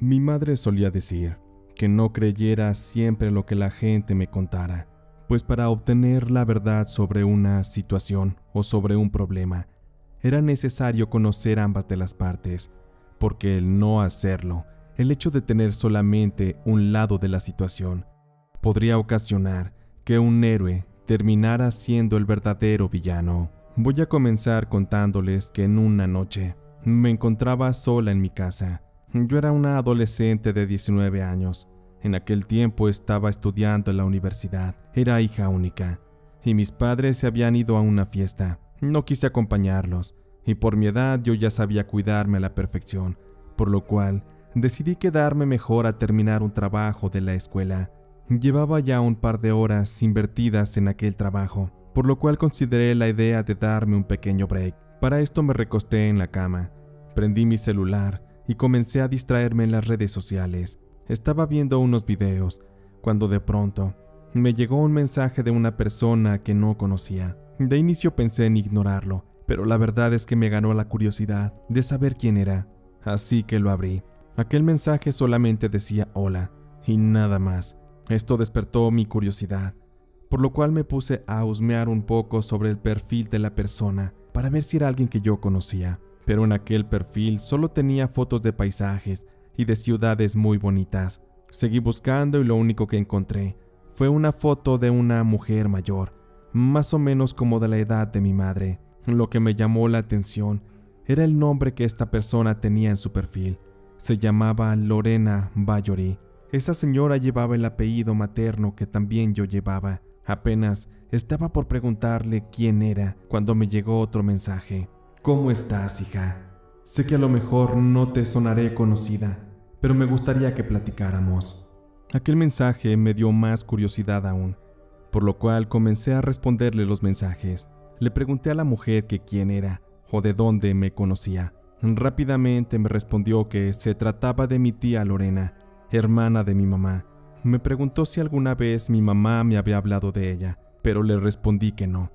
Mi madre solía decir que no creyera siempre lo que la gente me contara, pues para obtener la verdad sobre una situación o sobre un problema, era necesario conocer ambas de las partes, porque el no hacerlo, el hecho de tener solamente un lado de la situación, podría ocasionar que un héroe terminara siendo el verdadero villano. Voy a comenzar contándoles que en una noche me encontraba sola en mi casa. Yo era una adolescente de 19 años. En aquel tiempo estaba estudiando en la universidad. Era hija única y mis padres se habían ido a una fiesta. No quise acompañarlos y por mi edad yo ya sabía cuidarme a la perfección, por lo cual decidí quedarme mejor a terminar un trabajo de la escuela. Llevaba ya un par de horas invertidas en aquel trabajo, por lo cual consideré la idea de darme un pequeño break. Para esto me recosté en la cama, prendí mi celular y comencé a distraerme en las redes sociales. Estaba viendo unos videos, cuando de pronto me llegó un mensaje de una persona que no conocía. De inicio pensé en ignorarlo, pero la verdad es que me ganó la curiosidad de saber quién era, así que lo abrí. Aquel mensaje solamente decía hola, y nada más. Esto despertó mi curiosidad, por lo cual me puse a husmear un poco sobre el perfil de la persona para ver si era alguien que yo conocía, pero en aquel perfil solo tenía fotos de paisajes y de ciudades muy bonitas. Seguí buscando y lo único que encontré fue una foto de una mujer mayor, más o menos como de la edad de mi madre. Lo que me llamó la atención era el nombre que esta persona tenía en su perfil. Se llamaba Lorena Ballori. Esa señora llevaba el apellido materno que también yo llevaba. Apenas estaba por preguntarle quién era cuando me llegó otro mensaje. ¿Cómo estás, hija? Sé que a lo mejor no te sonaré conocida, pero me gustaría que platicáramos. Aquel mensaje me dio más curiosidad aún, por lo cual comencé a responderle los mensajes. Le pregunté a la mujer que quién era o de dónde me conocía. Rápidamente me respondió que se trataba de mi tía Lorena, hermana de mi mamá. Me preguntó si alguna vez mi mamá me había hablado de ella, pero le respondí que no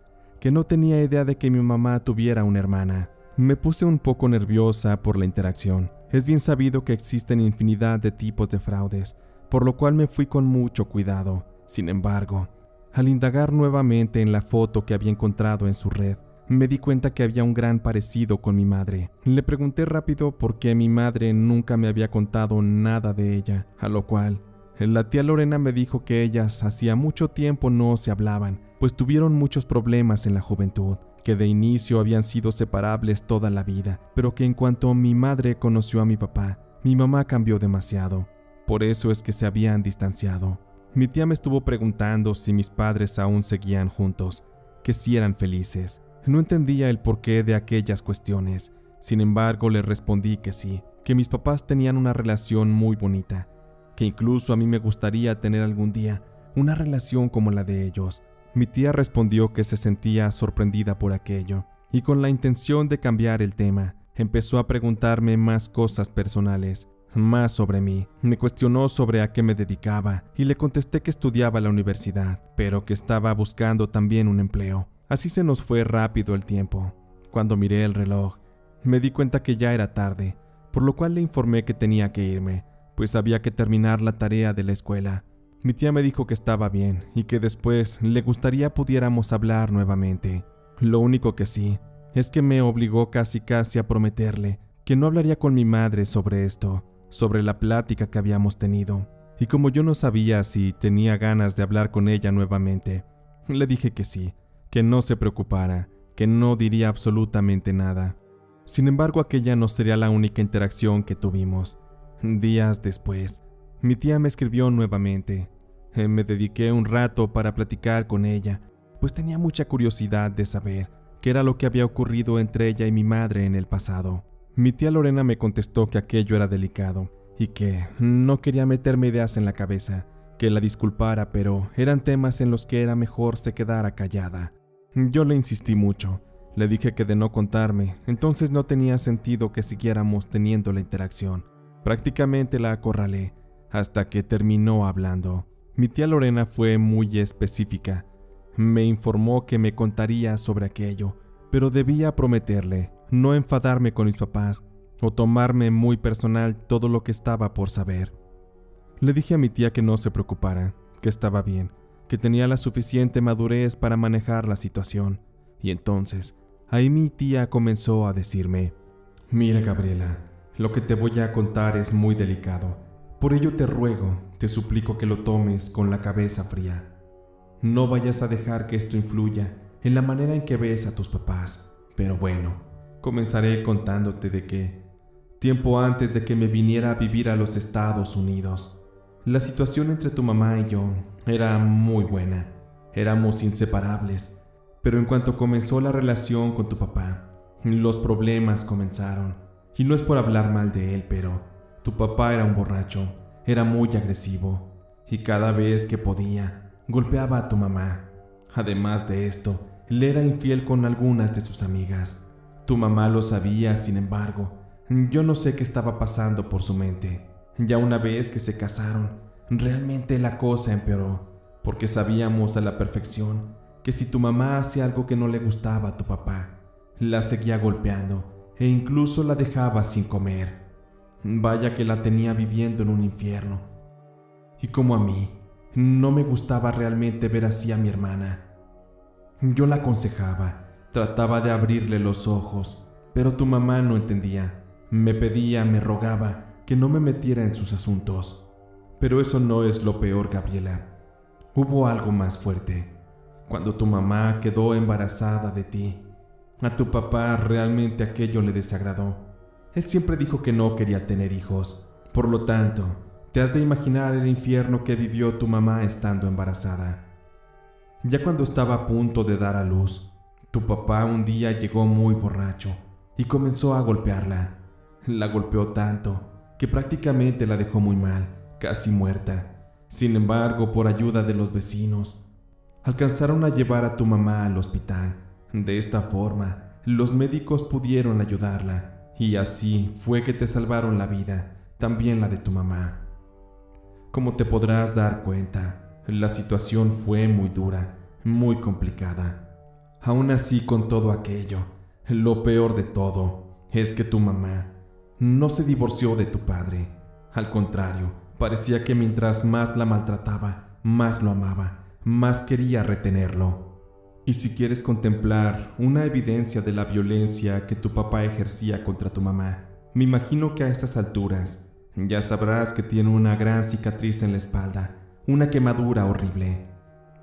tenía idea de que mi mamá tuviera una hermana. Me puse un poco nerviosa por la interacción. Es bien sabido que existen infinidad de tipos de fraudes, por lo cual me fui con mucho cuidado. Sin embargo, al indagar nuevamente en la foto que había encontrado en su red, me di cuenta que había un gran parecido con mi madre. Le pregunté rápido por qué mi madre nunca me había contado nada de ella, a lo cual la tía Lorena me dijo que ellas hacía mucho tiempo no se hablaban, pues tuvieron muchos problemas en la juventud, que de inicio habían sido separables toda la vida, pero que en cuanto mi madre conoció a mi papá, mi mamá cambió demasiado. Por eso es que se habían distanciado. Mi tía me estuvo preguntando si mis padres aún seguían juntos, que si eran felices. No entendía el porqué de aquellas cuestiones. Sin embargo, le respondí que sí, que mis papás tenían una relación muy bonita, que incluso a mí me gustaría tener algún día una relación como la de ellos. Mi tía respondió que se sentía sorprendida por aquello, y con la intención de cambiar el tema, empezó a preguntarme más cosas personales, más sobre mí. Me cuestionó sobre a qué me dedicaba, y le contesté que estudiaba en la universidad, pero que estaba buscando también un empleo. Así se nos fue rápido el tiempo. Cuando miré el reloj, me di cuenta que ya era tarde, por lo cual le informé que tenía que irme, pues había que terminar la tarea de la escuela. Mi tía me dijo que estaba bien y que después le gustaría pudiéramos hablar nuevamente. Lo único que sí es que me obligó casi a prometerle que no hablaría con mi madre sobre esto, sobre la plática que habíamos tenido. Y como yo no sabía si tenía ganas de hablar con ella nuevamente, le dije que sí, que no se preocupara, que no diría absolutamente nada. Sin embargo, aquella no sería la única interacción que tuvimos. Días después, mi tía me escribió nuevamente. Me dediqué un rato para platicar con ella, pues tenía mucha curiosidad de saber qué era lo que había ocurrido entre ella y mi madre en el pasado. Mi tía Lorena me contestó que aquello era delicado y que no quería meterme ideas en la cabeza, que la disculpara, pero eran temas en los que era mejor se quedara callada. Yo le insistí mucho. Le dije que de no contarme, entonces no tenía sentido que siguiéramos teniendo la interacción. Prácticamente la acorralé hasta que terminó hablando. Mi tía Lorena fue muy específica. Me informó que me contaría sobre aquello, pero debía prometerle no enfadarme con mis papás o tomarme muy personal todo lo que estaba por saber. Le dije a mi tía que no se preocupara, que estaba bien, que tenía la suficiente madurez para manejar la situación. Y entonces, ahí mi tía comenzó a decirme: «Mira, Gabriela, lo que te voy a contar es muy delicado. Por ello te ruego, te suplico que lo tomes con la cabeza fría. No vayas a dejar que esto influya en la manera en que ves a tus papás. Pero bueno, comenzaré contándote de que, tiempo antes de que me viniera a vivir a los Estados Unidos, la situación entre tu mamá y yo era muy buena. Éramos inseparables. Pero en cuanto comenzó la relación con tu papá, los problemas comenzaron. Y no es por hablar mal de él, pero tu papá era un borracho, era muy agresivo, y cada vez que podía, golpeaba a tu mamá. Además de esto, le era infiel con algunas de sus amigas. Tu mamá lo sabía, sin embargo. Yo no sé qué estaba pasando por su mente. Ya una vez que se casaron, realmente la cosa empeoró, porque sabíamos a la perfección que si tu mamá hacía algo que no le gustaba a tu papá, la seguía golpeando e incluso la dejaba sin comer. Vaya que la tenía viviendo en un infierno. Y como a mí, no me gustaba realmente ver así a mi hermana. Yo la aconsejaba, trataba de abrirle los ojos, pero tu mamá no entendía. Me pedía, me rogaba que no me metiera en sus asuntos. Pero eso no es lo peor, Gabriela. Hubo algo más fuerte. Cuando tu mamá quedó embarazada de ti, a tu papá realmente aquello le desagradó. Él siempre dijo que no quería tener hijos. Por lo tanto, te has de imaginar el infierno que vivió tu mamá estando embarazada. Ya cuando estaba a punto de dar a luz, tu papá un día llegó muy borracho y comenzó a golpearla. La golpeó tanto que prácticamente la dejó muy mal, casi muerta. Sin embargo, por ayuda de los vecinos, alcanzaron a llevar a tu mamá al hospital. De esta forma, los médicos pudieron ayudarla, y así fue que te salvaron la vida, también la de tu mamá. Como te podrás dar cuenta, la situación fue muy dura, muy complicada. Aún así, con todo aquello, lo peor de todo es que tu mamá no se divorció de tu padre. Al contrario, parecía que mientras más la maltrataba, más lo amaba, más quería retenerlo. Y si quieres contemplar una evidencia de la violencia que tu papá ejercía contra tu mamá, me imagino que a estas alturas ya sabrás que tiene una gran cicatriz en la espalda, una quemadura horrible.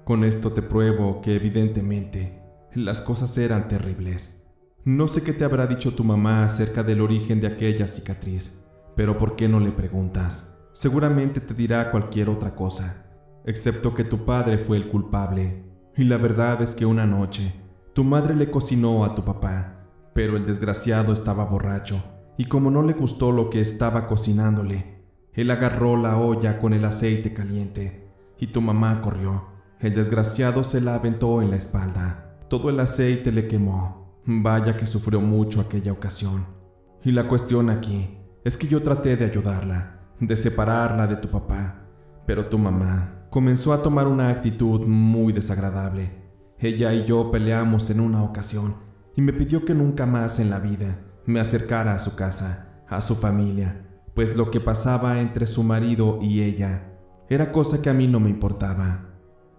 Con esto te pruebo que evidentemente las cosas eran terribles. No sé qué te habrá dicho tu mamá acerca del origen de aquella cicatriz, pero ¿por qué no le preguntas? Seguramente te dirá cualquier otra cosa, excepto que tu padre fue el culpable. Y la verdad es que una noche, tu madre le cocinó a tu papá, pero el desgraciado estaba borracho, y como no le gustó lo que estaba cocinándole, él agarró la olla con el aceite caliente, y tu mamá corrió. El desgraciado se la aventó en la espalda. Todo el aceite le quemó. Vaya que sufrió mucho aquella ocasión. Y la cuestión aquí es que yo traté de ayudarla, de separarla de tu papá, pero tu mamá comenzó a tomar una actitud muy desagradable. Ella y yo peleamos en una ocasión y me pidió que nunca más en la vida me acercara a su casa, a su familia, pues lo que pasaba entre su marido y ella era cosa que a mí no me importaba.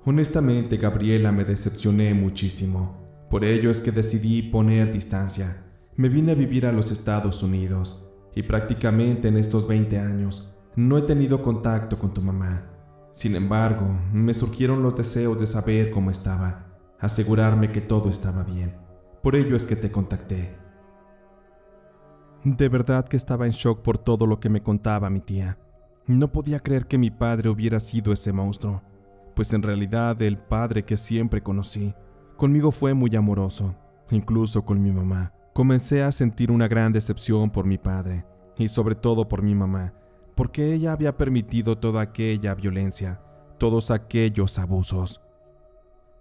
Honestamente, Gabriela, me decepcioné muchísimo. Por ello es que decidí poner distancia. Me vine a vivir a los Estados Unidos y prácticamente en estos 20 años no he tenido contacto con tu mamá. Sin embargo, me surgieron los deseos de saber cómo estaba, asegurarme que todo estaba bien. Por ello es que te contacté. De verdad que estaba en shock por todo lo que me contaba mi tía. No podía creer que mi padre hubiera sido ese monstruo, pues en realidad el padre que siempre conocí conmigo fue muy amoroso, incluso con mi mamá. Comencé a sentir una gran decepción por mi padre, y sobre todo por mi mamá, porque ella había permitido toda aquella violencia, todos aquellos abusos.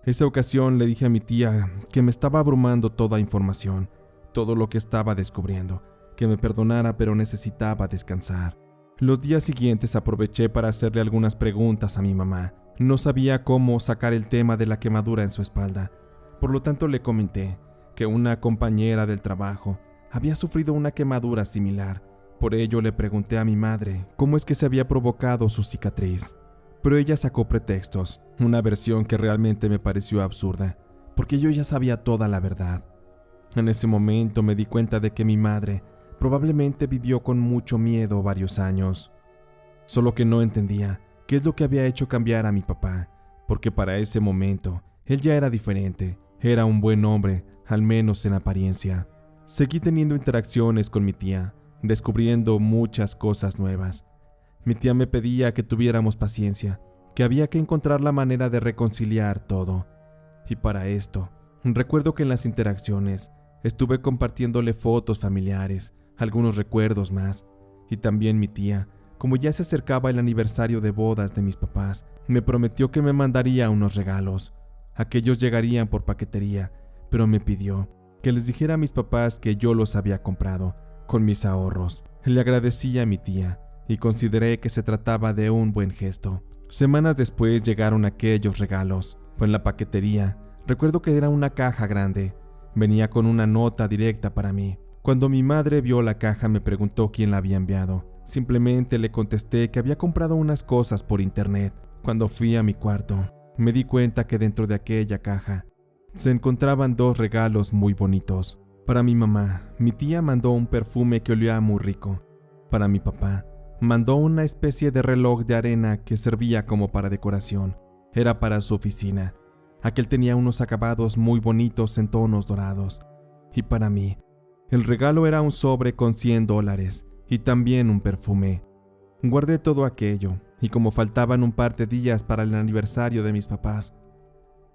Esa ocasión le dije a mi tía que me estaba abrumando toda información, todo lo que estaba descubriendo, que me perdonara pero necesitaba descansar. Los días siguientes aproveché para hacerle algunas preguntas a mi mamá. No sabía cómo sacar el tema de la quemadura en su espalda, por lo tanto le comenté que una compañera del trabajo había sufrido una quemadura similar. Por ello le pregunté a mi madre cómo es que se había provocado su cicatriz. Pero ella sacó pretextos, una versión que realmente me pareció absurda, porque yo ya sabía toda la verdad. En ese momento me di cuenta de que mi madre probablemente vivió con mucho miedo varios años. Solo que no entendía qué es lo que había hecho cambiar a mi papá, porque para ese momento él ya era diferente, era un buen hombre, al menos en apariencia. Seguí teniendo interacciones con mi tía, descubriendo muchas cosas nuevas. Mi tía me pedía que tuviéramos paciencia, que había que encontrar la manera de reconciliar todo. Y para esto, recuerdo que en las interacciones estuve compartiéndole fotos familiares, algunos recuerdos más, y también mi tía, como ya se acercaba el aniversario de bodas de mis papás, me prometió que me mandaría unos regalos. Aquellos llegarían por paquetería, pero me pidió que les dijera a mis papás que yo los había comprado, con mis ahorros. Le agradecí a mi tía y consideré que se trataba de un buen gesto. Semanas después llegaron aquellos regalos. Fue en la paquetería. Recuerdo que era una caja grande. Venía con una nota directa para mí. Cuando mi madre vio la caja me preguntó quién la había enviado. Simplemente le contesté que había comprado unas cosas por internet. Cuando fui a mi cuarto, me di cuenta que dentro de aquella caja se encontraban 2 regalos muy bonitos. Para mi mamá, mi tía mandó un perfume que olía muy rico. Para mi papá, mandó una especie de reloj de arena que servía como para decoración. Era para su oficina. Aquel tenía unos acabados muy bonitos en tonos dorados. Y para mí, el regalo era un sobre con $100 y también un perfume. Guardé todo aquello, y como faltaban un par de días para el aniversario de mis papás,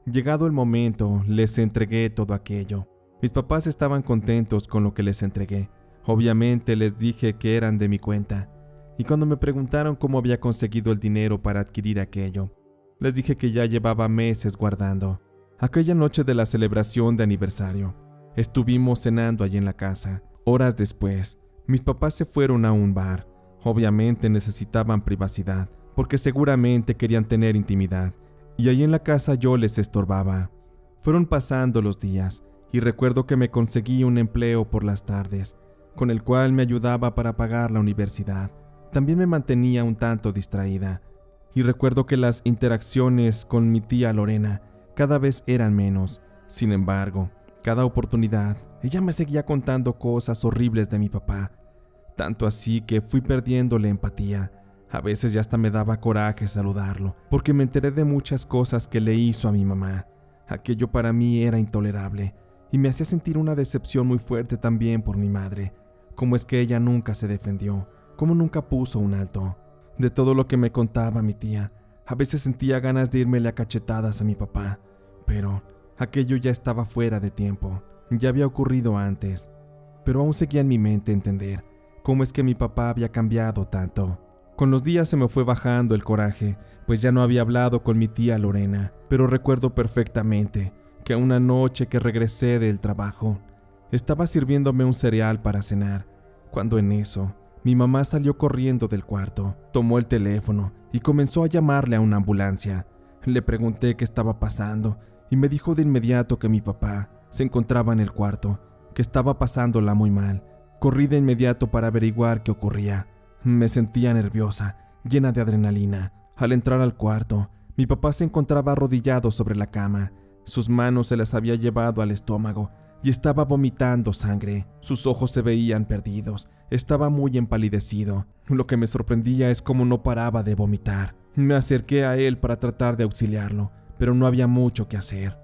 llegado el momento, les entregué todo aquello. Mis papás estaban contentos con lo que les entregué. Obviamente les dije que eran de mi cuenta, y cuando me preguntaron cómo había conseguido el dinero para adquirir aquello, les dije que ya llevaba meses guardando. Aquella noche de la celebración de aniversario, estuvimos cenando allí en la casa. Horas después, mis papás se fueron a un bar. Obviamente necesitaban privacidad, porque seguramente querían tener intimidad, y allí en la casa yo les estorbaba. Fueron pasando los días, y recuerdo que me conseguí un empleo por las tardes, con el cual me ayudaba para pagar la universidad. También me mantenía un tanto distraída, y recuerdo que las interacciones con mi tía Lorena cada vez eran menos. Sin embargo, cada oportunidad, ella me seguía contando cosas horribles de mi papá, tanto así que fui perdiéndole empatía. A veces ya hasta me daba coraje saludarlo, porque me enteré de muchas cosas que le hizo a mi mamá. Aquello para mí era intolerable, y me hacía sentir una decepción muy fuerte también por mi madre. Cómo es que ella nunca se defendió, cómo nunca puso un alto. De todo lo que me contaba mi tía, a veces sentía ganas de irmele a cachetadas a mi papá, pero aquello ya estaba fuera de tiempo, ya había ocurrido antes. Pero aún seguía en mi mente entender cómo es que mi papá había cambiado tanto. Con los días se me fue bajando el coraje, pues ya no había hablado con mi tía Lorena, pero recuerdo perfectamente que una noche que regresé del trabajo, estaba sirviéndome un cereal para cenar, cuando en eso, mi mamá salió corriendo del cuarto, tomó el teléfono y comenzó a llamarle a una ambulancia. Le pregunté qué estaba pasando y me dijo de inmediato que mi papá se encontraba en el cuarto, que estaba pasándola muy mal. Corrí de inmediato para averiguar qué ocurría. Me sentía nerviosa, llena de adrenalina. Al entrar al cuarto, mi papá se encontraba arrodillado sobre la cama. Sus manos se las había llevado al estómago y estaba vomitando sangre. Sus ojos se veían perdidos. Estaba muy empalidecido. Lo que me sorprendía es cómo no paraba de vomitar. Me acerqué a él para tratar de auxiliarlo, pero no había mucho que hacer.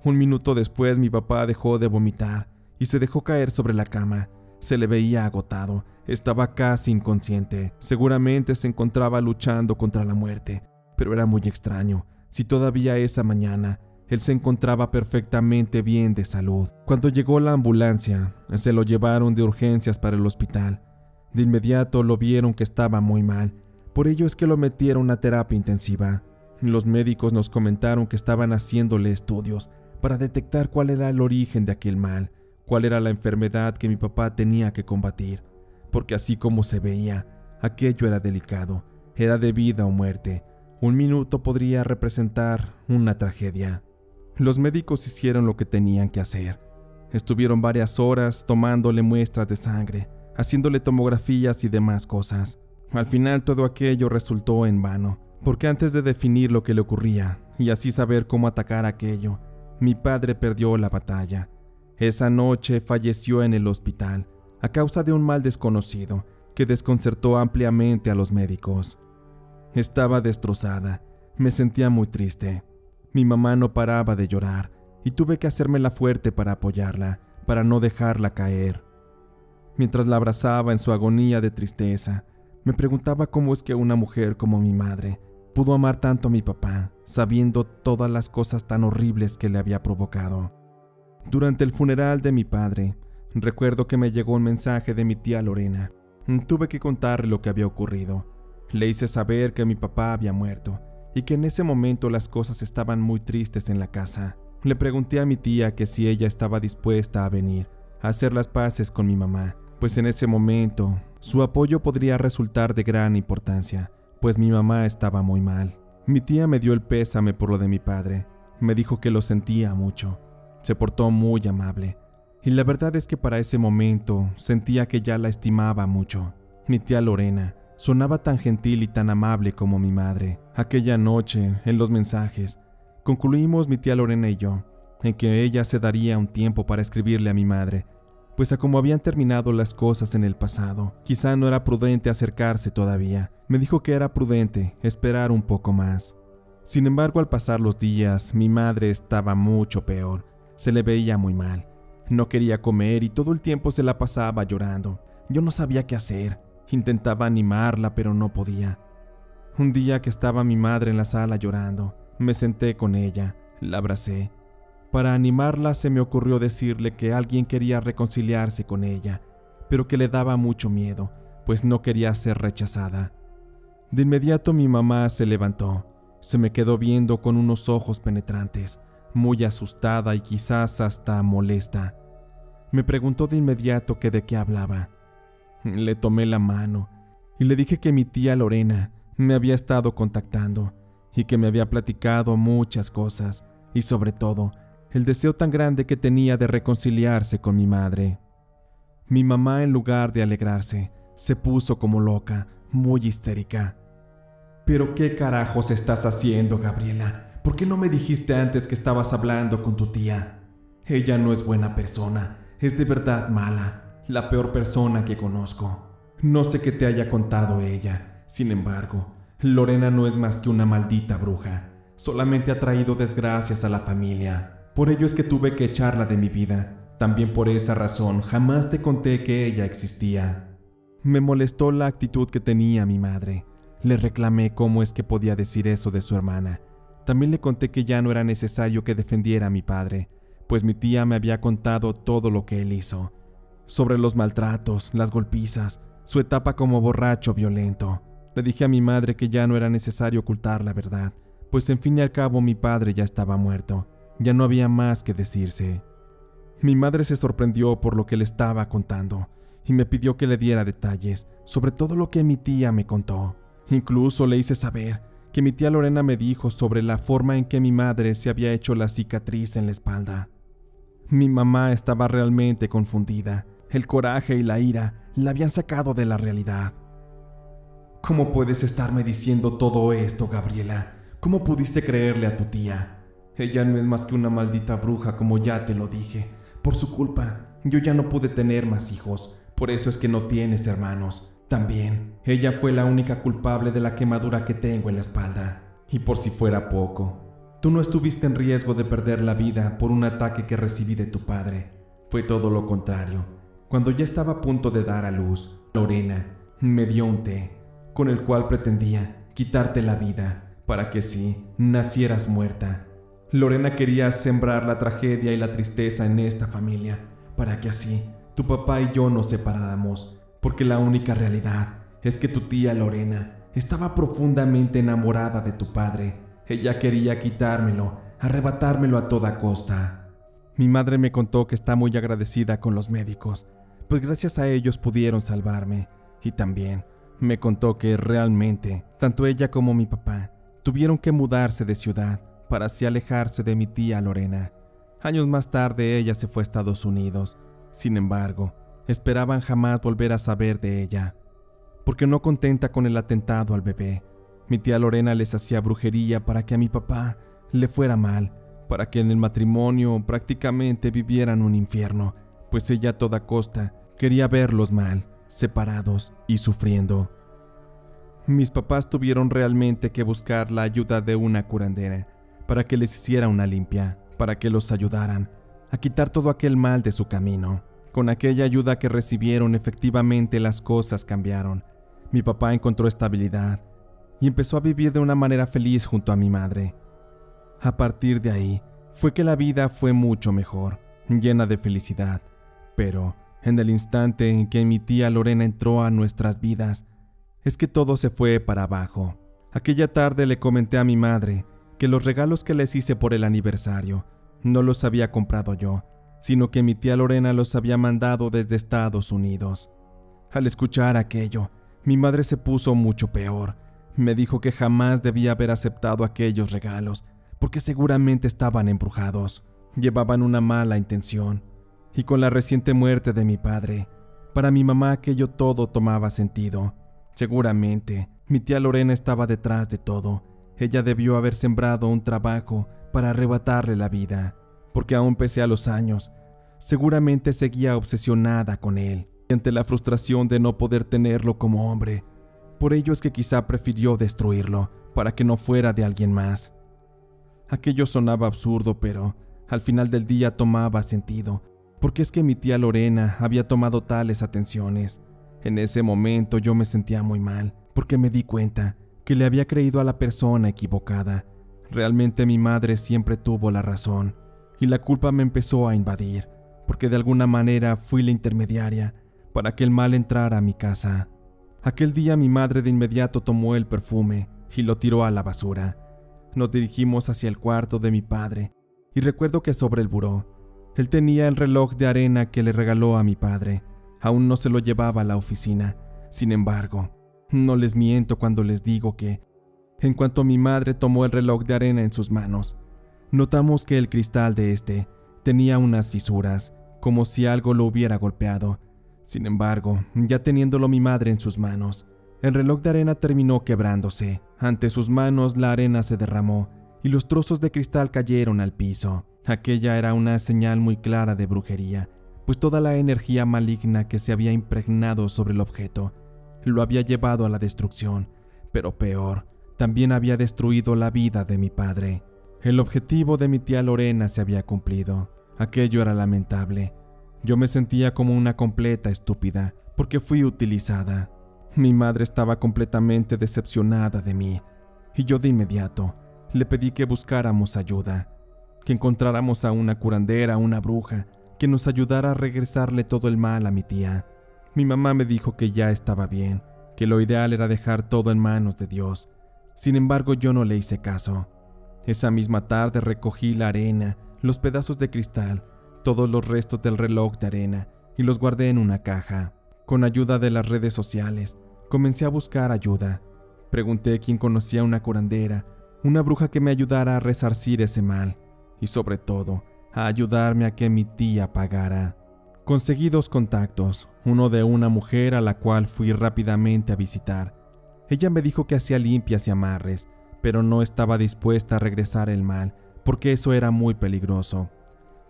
Un minuto después mi papá dejó de vomitar y se dejó caer sobre la cama. Se le veía agotado, estaba casi inconsciente. Seguramente se encontraba luchando contra la muerte, pero era muy extraño. Si todavía esa mañana él se encontraba perfectamente bien de salud. Cuando llegó la ambulancia, se lo llevaron de urgencias para el hospital. De inmediato lo vieron que estaba muy mal, por ello es que lo metieron a terapia intensiva. Los médicos nos comentaron que estaban haciéndole estudios para detectar cuál era el origen de aquel mal, cuál era la enfermedad que mi papá tenía que combatir, porque así como se veía, aquello era delicado, era de vida o muerte. Un minuto podría representar una tragedia. Los médicos hicieron lo que tenían que hacer. Estuvieron varias horas tomándole muestras de sangre, haciéndole tomografías y demás cosas. Al final todo aquello resultó en vano, porque antes de definir lo que le ocurría y así saber cómo atacar aquello, mi padre perdió la batalla. Esa noche falleció en el hospital a causa de un mal desconocido que desconcertó ampliamente a los médicos. Estaba destrozada, me sentía muy triste. Mi mamá no paraba de llorar y tuve que hacérmela fuerte para apoyarla, para no dejarla caer. Mientras la abrazaba en su agonía de tristeza, me preguntaba cómo es que una mujer como mi madre pudo amar tanto a mi papá, sabiendo todas las cosas tan horribles que le había provocado. Durante el funeral de mi padre, recuerdo que me llegó un mensaje de mi tía Lorena. Tuve que contarle lo que había ocurrido. Le hice saber que mi papá había muerto y que en ese momento las cosas estaban muy tristes en la casa. Le pregunté a mi tía que si ella estaba dispuesta a venir a hacer las paces con mi mamá, pues en ese momento su apoyo podría resultar de gran importancia, pues mi mamá estaba muy mal. Mi tía me dio el pésame por lo de mi padre. Me dijo que lo sentía mucho. Se portó muy amable. Y la verdad es que para ese momento sentía que ya la estimaba mucho. Mi tía Lorena sonaba tan gentil y tan amable como mi madre. Aquella noche, en los mensajes, concluimos mi tía Lorena y yo en que ella se daría un tiempo para escribirle a mi madre, pues a como habían terminado las cosas en el pasado, quizá no era prudente acercarse todavía. Me dijo que era prudente esperar un poco más. Sin embargo, al pasar los días, mi madre estaba mucho peor. Se le veía muy mal. No quería comer y todo el tiempo se la pasaba llorando. Yo no sabía qué hacer. Intentaba animarla, pero no podía. Un día que estaba mi madre en la sala llorando, me senté con ella, la abracé. Para animarla se me ocurrió decirle que alguien quería reconciliarse con ella, pero que le daba mucho miedo, pues no quería ser rechazada. De inmediato mi mamá se levantó, se me quedó viendo con unos ojos penetrantes, muy asustada y quizás hasta molesta. Me preguntó de inmediato que de qué hablaba. Le tomé la mano y le dije que mi tía Lorena me había estado contactando y que me había platicado muchas cosas y sobre todo el deseo tan grande que tenía de reconciliarse con mi madre. Mi mamá, en lugar de alegrarse, se puso como loca, muy histérica. ¿Pero qué carajos estás haciendo, Gabriela? ¿Por qué no me dijiste antes que estabas hablando con tu tía? Ella no es buena persona, es de verdad mala, la peor persona que conozco. No sé qué te haya contado ella. Sin embargo, Lorena no es más que una maldita bruja. Solamente ha traído desgracias a la familia. Por ello es que tuve que echarla de mi vida. También por esa razón jamás te conté que ella existía. Me molestó la actitud que tenía mi madre. Le reclamé cómo es que podía decir eso de su hermana. También le conté que ya no era necesario que defendiera a mi padre, pues mi tía me había contado todo lo que él hizo. Sobre los maltratos, las golpizas, su etapa como borracho violento. Le dije a mi madre que ya no era necesario ocultar la verdad, pues en fin y al cabo mi padre ya estaba muerto. Ya no había más que decirse. Mi madre se sorprendió por lo que le estaba contando y me pidió que le diera detalles sobre todo lo que mi tía me contó. Incluso le hice saber que mi tía Lorena me dijo sobre la forma en que mi madre se había hecho la cicatriz en la espalda. Mi mamá estaba realmente confundida. El coraje y la ira la habían sacado de la realidad. ¿Cómo puedes estarme diciendo todo esto, Gabriela? ¿Cómo pudiste creerle a tu tía? Ella no es más que una maldita bruja, como ya te lo dije. Por su culpa, yo ya no pude tener más hijos. Por eso es que no tienes hermanos. También, ella fue la única culpable de la quemadura que tengo en la espalda. Y por si fuera poco, tú no estuviste en riesgo de perder la vida por un ataque que recibí de tu padre. Fue todo lo contrario. Cuando ya estaba a punto de dar a luz, Lorena me dio un té, con el cual pretendía quitarte la vida, para que sí, nacieras muerta. Lorena quería sembrar la tragedia y la tristeza en esta familia, para que así tu papá y yo nos separáramos, porque la única realidad es que tu tía Lorena estaba profundamente enamorada de tu padre. Ella quería quitármelo, arrebatármelo a toda costa. Mi madre me contó que está muy agradecida con los médicos, pues gracias a ellos pudieron salvarme, y también me contó que realmente tanto ella como mi papá tuvieron que mudarse de ciudad para así alejarse de mi tía Lorena. Años más tarde ella se fue a Estados Unidos. Sin embargo, esperaban jamás volver a saber de ella. Porque no contenta con el atentado al bebé, mi tía Lorena les hacía brujería para que a mi papá le fuera mal, para que en el matrimonio prácticamente vivieran un infierno, pues ella a toda costa quería verlos mal, separados y sufriendo. Mis papás tuvieron realmente que buscar la ayuda de una curandera para que les hiciera una limpia, para que los ayudaran a quitar todo aquel mal de su camino. Con aquella ayuda que recibieron, efectivamente las cosas cambiaron. Mi papá encontró estabilidad y empezó a vivir de una manera feliz junto a mi madre. A partir de ahí, fue que la vida fue mucho mejor, llena de felicidad. Pero, en el instante en que mi tía Lorena entró a nuestras vidas, es que todo se fue para abajo. Aquella tarde le comenté a mi madre que los regalos que les hice por el aniversario no los había comprado yo, sino que mi tía Lorena los había mandado desde Estados Unidos. Al escuchar aquello, mi madre se puso mucho peor. Me dijo que jamás debía haber aceptado aquellos regalos, porque seguramente estaban embrujados, llevaban una mala intención. Y con la reciente muerte de mi padre, para mi mamá aquello todo tomaba sentido. Seguramente, mi tía Lorena estaba detrás de todo. Ella debió haber sembrado un trabajo para arrebatarle la vida, porque aún pese a los años, seguramente seguía obsesionada con él, y ante la frustración de no poder tenerlo como hombre, por ello es que quizá prefirió destruirlo, para que no fuera de alguien más. Aquello sonaba absurdo, pero al final del día tomaba sentido, porque es que mi tía Lorena había tomado tales atenciones. En ese momento yo me sentía muy mal, porque me di cuenta que le había creído a la persona equivocada. Realmente mi madre siempre tuvo la razón, y la culpa me empezó a invadir, porque de alguna manera fui la intermediaria para que el mal entrara a mi casa. Aquel día mi madre de inmediato tomó el perfume y lo tiró a la basura. Nos dirigimos hacia el cuarto de mi padre, y recuerdo que sobre el buró, él tenía el reloj de arena que le regaló a mi padre. Aún no se lo llevaba a la oficina. Sin embargo, no les miento cuando les digo que, en cuanto mi madre tomó el reloj de arena en sus manos, notamos que el cristal de este tenía unas fisuras, como si algo lo hubiera golpeado. Sin embargo, ya teniéndolo mi madre en sus manos, el reloj de arena terminó quebrándose. Ante sus manos la arena se derramó y los trozos de cristal cayeron al piso. Aquella era una señal muy clara de brujería, pues toda la energía maligna que se había impregnado sobre el objeto lo había llevado a la destrucción, pero peor, también había destruido la vida de mi padre. El objetivo de mi tía Lorena se había cumplido. Aquello era lamentable. Yo me sentía como una completa estúpida, porque fui utilizada. Mi madre estaba completamente decepcionada de mí, y yo de inmediato le pedí que buscáramos ayuda, que encontráramos a una curandera, una bruja, que nos ayudara a regresarle todo el mal a mi tía. Mi mamá me dijo que ya estaba bien, que lo ideal era dejar todo en manos de Dios. Sin embargo, yo no le hice caso. Esa misma tarde recogí la arena, los pedazos de cristal, todos los restos del reloj de arena y los guardé en una caja. Con ayuda de las redes sociales, comencé a buscar ayuda. Pregunté quién conocía una curandera, una bruja que me ayudara a resarcir ese mal y sobre todo, a ayudarme a que mi tía pagara. Conseguí 2 contactos, uno de una mujer a la cual fui rápidamente a visitar. Ella me dijo que hacía limpias y amarres, pero no estaba dispuesta a regresar el mal, porque eso era muy peligroso.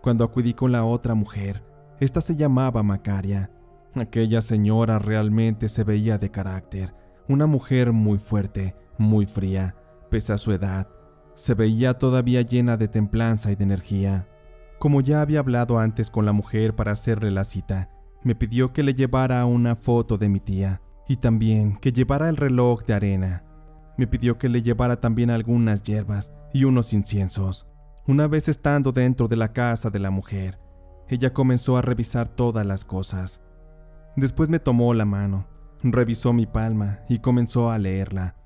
Cuando acudí con la otra mujer, esta se llamaba Macaria. Aquella señora realmente se veía de carácter, una mujer muy fuerte, muy fría, pese a su edad. Se veía todavía llena de templanza y de energía. Como ya había hablado antes con la mujer para hacerle la cita, me pidió que le llevara una foto de mi tía y también que llevara el reloj de arena. Me pidió que le llevara también algunas hierbas y unos inciensos. Una vez estando dentro de la casa de la mujer, ella comenzó a revisar todas las cosas. Después me tomó la mano, revisó mi palma y comenzó a leerla.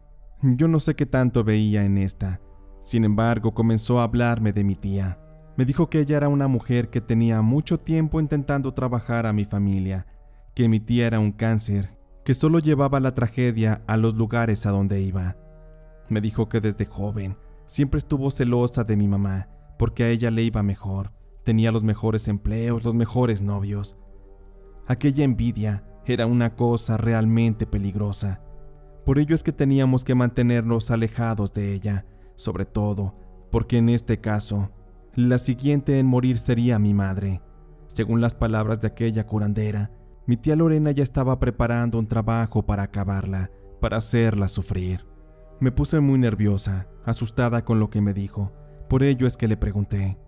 Yo no sé qué tanto veía en esta. Sin embargo, comenzó a hablarme de mi tía. Me dijo que ella era una mujer que tenía mucho tiempo intentando trabajar a mi familia, que mi tía era un cáncer, que solo llevaba la tragedia a los lugares a donde iba. Me dijo que desde joven siempre estuvo celosa de mi mamá, porque a ella le iba mejor, tenía los mejores empleos, los mejores novios. Aquella envidia era una cosa realmente peligrosa. Por ello es que teníamos que mantenernos alejados de ella, sobre todo porque en este caso, la siguiente en morir sería mi madre. Según las palabras de aquella curandera, mi tía Lorena ya estaba preparando un trabajo para acabarla, para hacerla sufrir. Me puse muy nerviosa, asustada con lo que me dijo. Por ello es que le pregunté: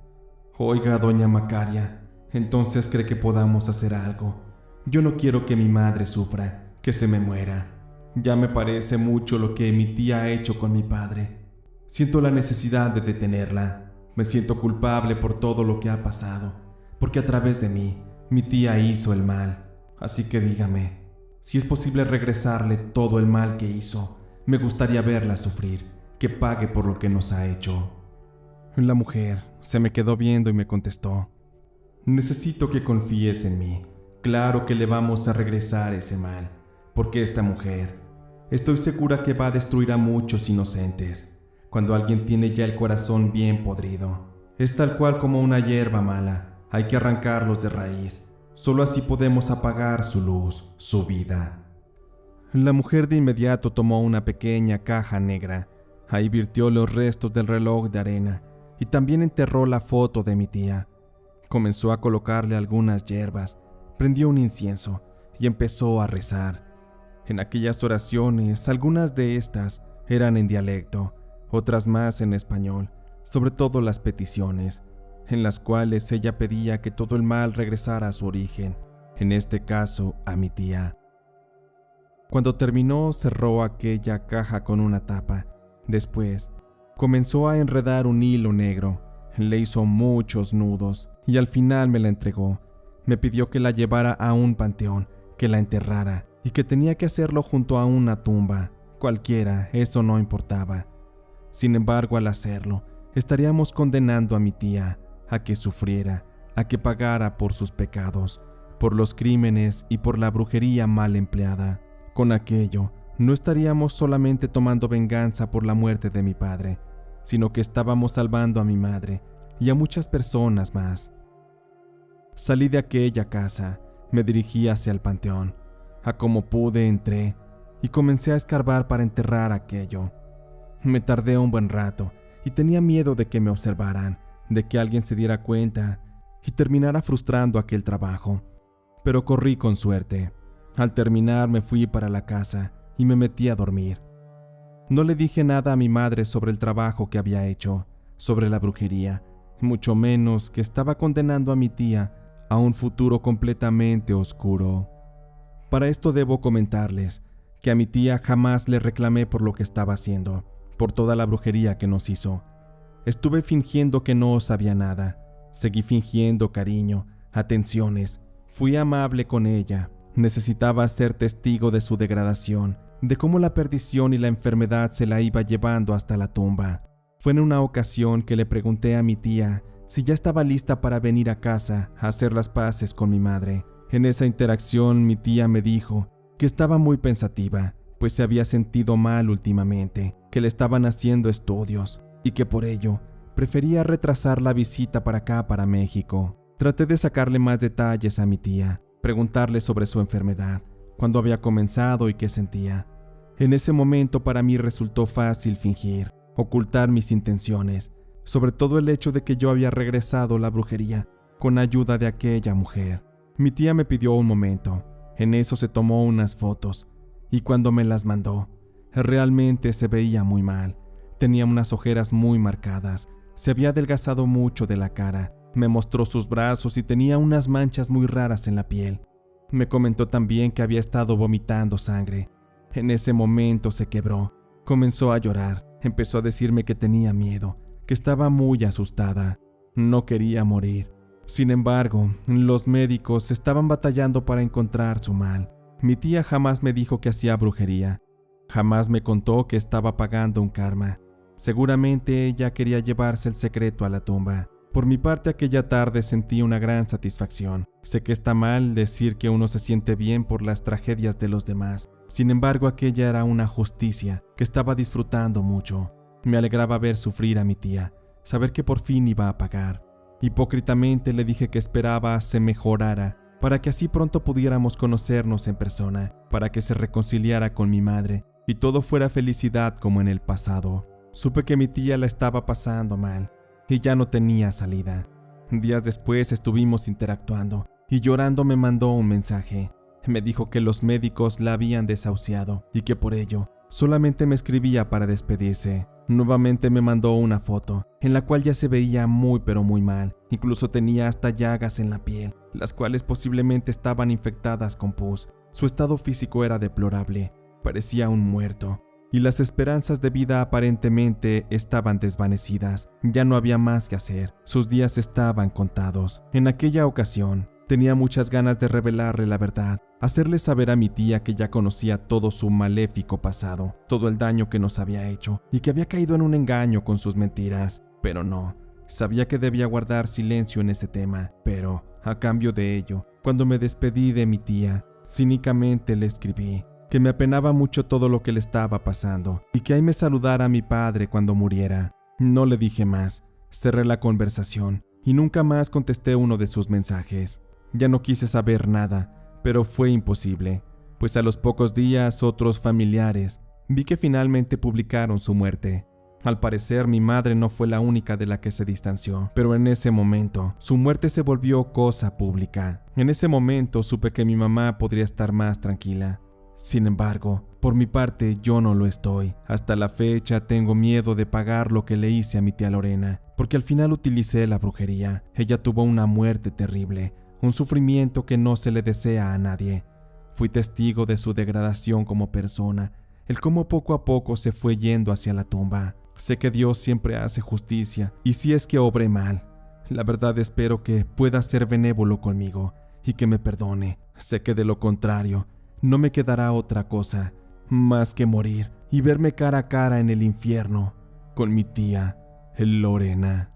«Oiga, doña Macaria, ¿entonces cree que podamos hacer algo? Yo no quiero que mi madre sufra, que se me muera. Ya me parece mucho lo que mi tía ha hecho con mi padre. Siento la necesidad de detenerla. Me siento culpable por todo lo que ha pasado, porque a través de mí, mi tía hizo el mal. Así que dígame, si es posible regresarle todo el mal que hizo, me gustaría verla sufrir, que pague por lo que nos ha hecho». La mujer se me quedó viendo y me contestó: «Necesito que confíes en mí. Claro que le vamos a regresar ese mal, porque esta mujer, estoy segura que va a destruir a muchos inocentes. Cuando alguien tiene ya el corazón bien podrido, es tal cual como una hierba mala, hay que arrancarlos de raíz. Solo así podemos apagar su luz, su vida». La mujer de inmediato tomó una pequeña caja negra. Ahí virtió los restos del reloj de arena y también enterró la foto de mi tía. Comenzó a colocarle algunas hierbas, prendió un incienso y empezó a rezar. En aquellas oraciones, algunas de estas eran en dialecto, otras más en español, sobre todo las peticiones, en las cuales ella pedía que todo el mal regresara a su origen, en este caso a mi tía. Cuando terminó, cerró aquella caja con una tapa. Después, comenzó a enredar un hilo negro, le hizo muchos nudos y al final me la entregó. Me pidió que la llevara a un panteón, que la enterrara y que tenía que hacerlo junto a una tumba, cualquiera, eso no importaba. Sin embargo, al hacerlo, estaríamos condenando a mi tía a que sufriera, a que pagara por sus pecados, por los crímenes y por la brujería mal empleada. Con aquello, no estaríamos solamente tomando venganza por la muerte de mi padre, sino que estábamos salvando a mi madre y a muchas personas más. Salí de aquella casa, me dirigí hacia el panteón. A como pude entré y comencé a escarbar para enterrar aquello. Me tardé un buen rato y tenía miedo de que me observaran, de que alguien se diera cuenta y terminara frustrando aquel trabajo. Pero corrí con suerte. Al terminar me fui para la casa y me metí a dormir. No le dije nada a mi madre sobre el trabajo que había hecho, sobre la brujería, mucho menos que estaba condenando a mi tía a un futuro completamente oscuro. Para esto debo comentarles que a mi tía jamás le reclamé por lo que estaba haciendo, por toda la brujería que nos hizo. Estuve fingiendo que no sabía nada, seguí fingiendo cariño, atenciones, fui amable con ella. Necesitaba ser testigo de su degradación, de cómo la perdición y la enfermedad se la iba llevando hasta la tumba. Fue en una ocasión que le pregunté a mi tía si ya estaba lista para venir a casa a hacer las paces con mi madre. En esa interacción mi tía me dijo que estaba muy pensativa, pues se había sentido mal últimamente, que le estaban haciendo estudios y que por ello prefería retrasar la visita para acá, para México. Traté de sacarle más detalles a mi tía, preguntarle sobre su enfermedad, cuándo había comenzado y qué sentía. En ese momento para mí resultó fácil fingir, ocultar mis intenciones, sobre todo el hecho de que yo había regresado la brujería con ayuda de aquella mujer. Mi tía me pidió un momento, en eso se tomó unas fotos y cuando me las mandó, realmente se veía muy mal. Tenía unas ojeras muy marcadas, se había adelgazado mucho de la cara. Me mostró sus brazos y tenía unas manchas muy raras en la piel. Me comentó también que había estado vomitando sangre. En ese momento se quebró, comenzó a llorar, empezó a decirme que tenía miedo, que estaba muy asustada, no quería morir. Sin embargo, los médicos estaban batallando para encontrar su mal. Mi tía jamás me dijo que hacía brujería, jamás me contó que estaba pagando un karma. Seguramente ella quería llevarse el secreto a la tumba. Por mi parte, aquella tarde sentí una gran satisfacción. Sé que está mal decir que uno se siente bien por las tragedias de los demás. Sin embargo, aquella era una justicia que estaba disfrutando mucho. Me alegraba ver sufrir a mi tía, saber que por fin iba a pagar. Hipócritamente le dije que esperaba se mejorara, para que así pronto pudiéramos conocernos en persona, para que se reconciliara con mi madre y todo fuera felicidad como en el pasado. Supe que mi tía la estaba pasando mal y ya no tenía salida. Días después estuvimos interactuando y llorando me mandó un mensaje. Me dijo que los médicos la habían desahuciado y que por ello solamente me escribía para despedirse. Nuevamente me mandó una foto, en la cual ya se veía muy pero muy mal. Incluso tenía hasta llagas en la piel, las cuales posiblemente estaban infectadas con pus. Su estado físico era deplorable, parecía un muerto, y las esperanzas de vida aparentemente estaban desvanecidas. Ya no había más que hacer, sus días estaban contados. En aquella ocasión, tenía muchas ganas de revelarle la verdad, hacerle saber a mi tía que ya conocía todo su maléfico pasado, todo el daño que nos había hecho y que había caído en un engaño con sus mentiras. Pero no, sabía que debía guardar silencio en ese tema. Pero, a cambio de ello, cuando me despedí de mi tía, cínicamente le escribí que me apenaba mucho todo lo que le estaba pasando y que ahí me saludara a mi padre cuando muriera. No le dije más, cerré la conversación y nunca más contesté uno de sus mensajes. Ya no quise saber nada, pero fue imposible, pues a los pocos días otros familiares vi que finalmente publicaron su muerte. Al parecer mi madre no fue la única de la que se distanció, pero en ese momento su muerte se volvió cosa pública. En ese momento supe que mi mamá podría estar más tranquila. Sin embargo, por mi parte yo no lo estoy. Hasta la fecha tengo miedo de pagar lo que le hice a mi tía Lorena, porque al final utilicé la brujería. Ella tuvo una muerte terrible, un sufrimiento que no se le desea a nadie. Fui testigo de su degradación como persona, el cómo poco a poco se fue yendo hacia la tumba. Sé que Dios siempre hace justicia, y si es que obré mal, la verdad espero que pueda ser benévolo conmigo y que me perdone. Sé que de lo contrario, no me quedará otra cosa más que morir y verme cara a cara en el infierno con mi tía Lorena.